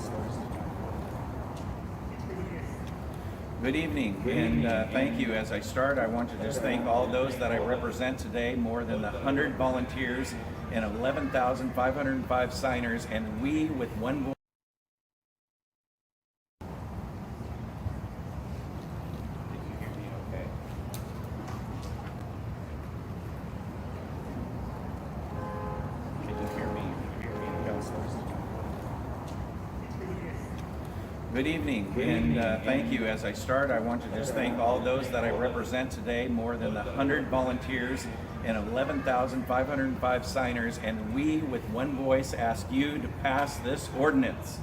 counselors. Good evening, and thank you. As I start, I want to just thank all those that I represent today, more than 100 volunteers and 11,505 signers, and we with one voice. Did you hear me okay? Can you hear me? Can you hear me, counselors? Good evening, and thank you. As I start, I want to just thank all those that I represent today, more than 100 volunteers and 11,505 signers, and we with one voice ask you to pass this ordinance.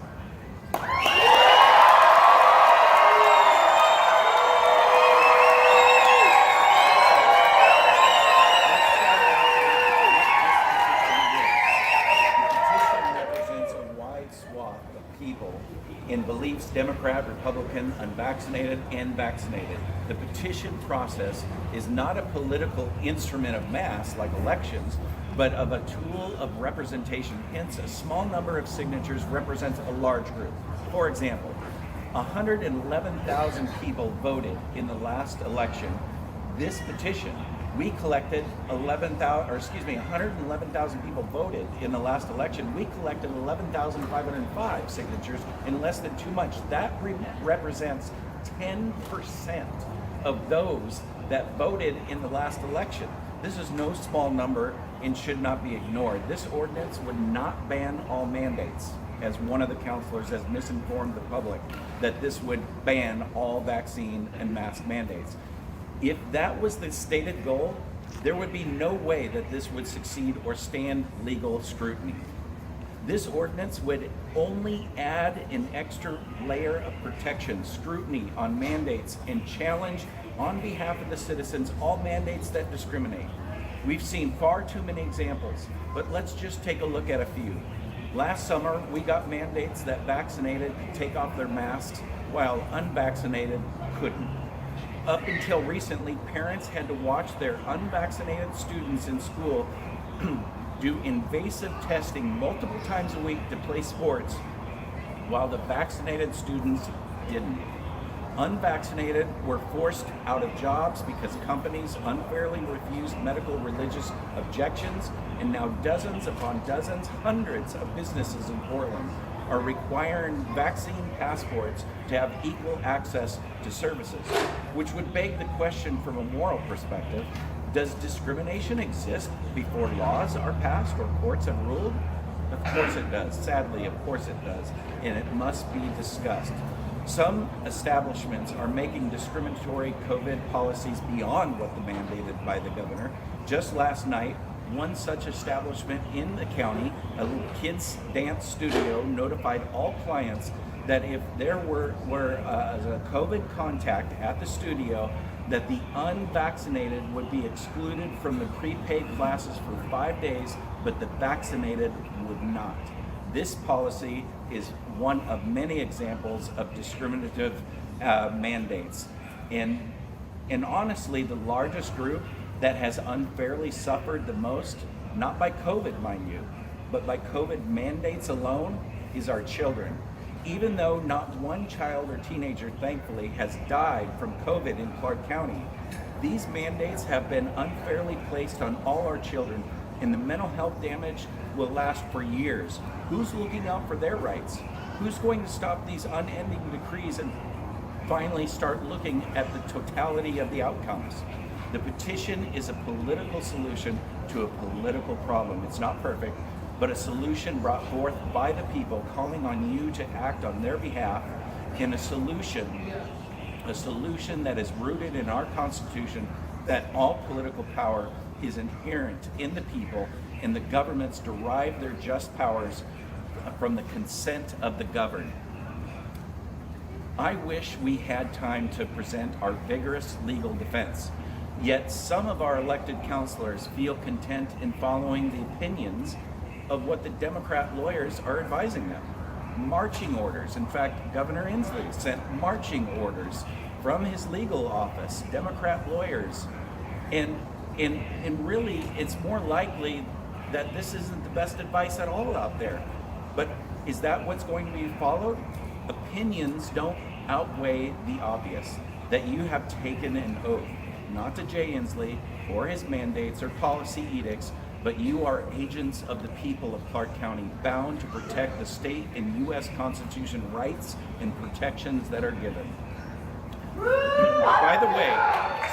In beliefs, Democrat, Republican, unvaccinated, and vaccinated. The petition process is not a political instrument of mass like elections, but of a tool of representation. Hence, a small number of signatures represents a large group. For example, 111,000 people voted in the last election. This petition, we collected 111,000 people voted in the last election. We collected 11,505 signatures in less than 2 months. That represents 10% of those that voted in the last election. This is no small number and should not be ignored. This ordinance would not ban all mandates, as one of the counselors has misinformed the public that this would ban all vaccine and mask mandates. If that was the stated goal, there would be no way that this would succeed or stand legal scrutiny. This ordinance would only add an extra layer of protection, scrutiny on mandates, and challenge on behalf of the citizens all mandates that discriminate. We've seen far too many examples, but let's just take a look at a few. Last summer, we got mandates that vaccinated could take off their masks while unvaccinated couldn't. Up until recently, parents had to watch their unvaccinated students in school do invasive testing multiple times a week to play sports, while the vaccinated students didn't. Unvaccinated were forced out of jobs because companies unfairly refused medical religious objections, and now dozens upon dozens, hundreds of businesses in Portland are requiring vaccine passports to have equal access to services, which would beg the question from a moral perspective: does discrimination exist before laws are passed or courts have ruled? Of course it does. Sadly, of course it does, and it must be discussed. Some establishments are making discriminatory COVID policies beyond what the mandated by the governor. Just last night, one such establishment in the county, a kids dance studio, notified all clients that if there were a COVID contact at the studio, that the unvaccinated would be excluded from the prepaid classes for 5 days, but the vaccinated would not. This policy is one of many examples of discriminative mandates. And honestly, the largest group that has unfairly suffered the most, not by COVID, mind you, but by COVID mandates alone, is our children. Even though not one child or teenager, thankfully, has died from COVID in Clark County, these mandates have been unfairly placed on all our children, and the mental health damage will last for years. Who's looking out for their rights? Who's going to stop these unending decrees and finally start looking at the totality of the outcomes? The petition is a political solution to a political problem. It's not perfect, but a solution brought forth by the people, calling on you to act on their behalf, and a solution that is rooted in our Constitution, that all political power is inherent in the people, and the governments derive their just powers from the consent of the governed. I wish we had time to present our vigorous legal defense. Yet some of our elected counselors feel content in following the opinions of what the Democrat lawyers are advising them. Marching orders. In fact, Governor Inslee sent marching orders from his legal office, Democrat lawyers. And really, it's more likely that this isn't the best advice at all out there. But Is that what's going to be followed? Opinions don't outweigh the obvious, that you have taken an oath, not to Jay Inslee or his mandates or policy edicts, but you are agents of the people of Clark County, bound to protect the state and U.S. Constitution rights and protections that are given. By the way,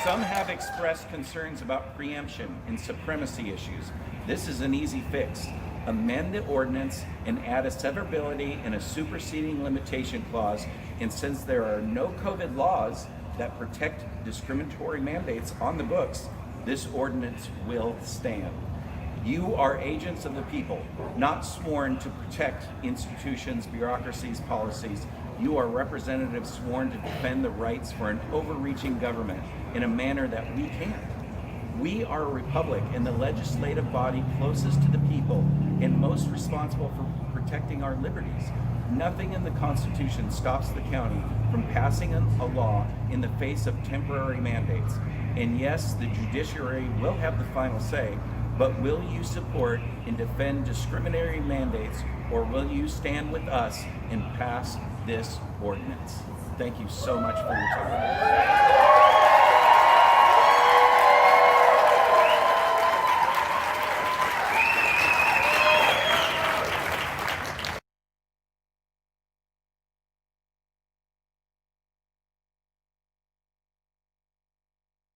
some have expressed concerns about preemption and supremacy issues. This is an easy fix. Amend the ordinance and add a severability and a superseding limitation clause, and since there are no COVID laws that protect discriminatory mandates on the books, this ordinance will stand. You are agents of the people, not sworn to protect institutions, bureaucracies, policies. You are representatives sworn to defend the rights for an overreaching government in a manner that we can't. We are a republic and the legislative body closest to the people and most responsible for protecting our liberties. Nothing in the Constitution stops the county from passing a law in the face of temporary mandates. And yes, the judiciary will have the final say, but will you support and defend discriminatory mandates, or will you stand with us and pass this ordinance? Thank you so much for your time.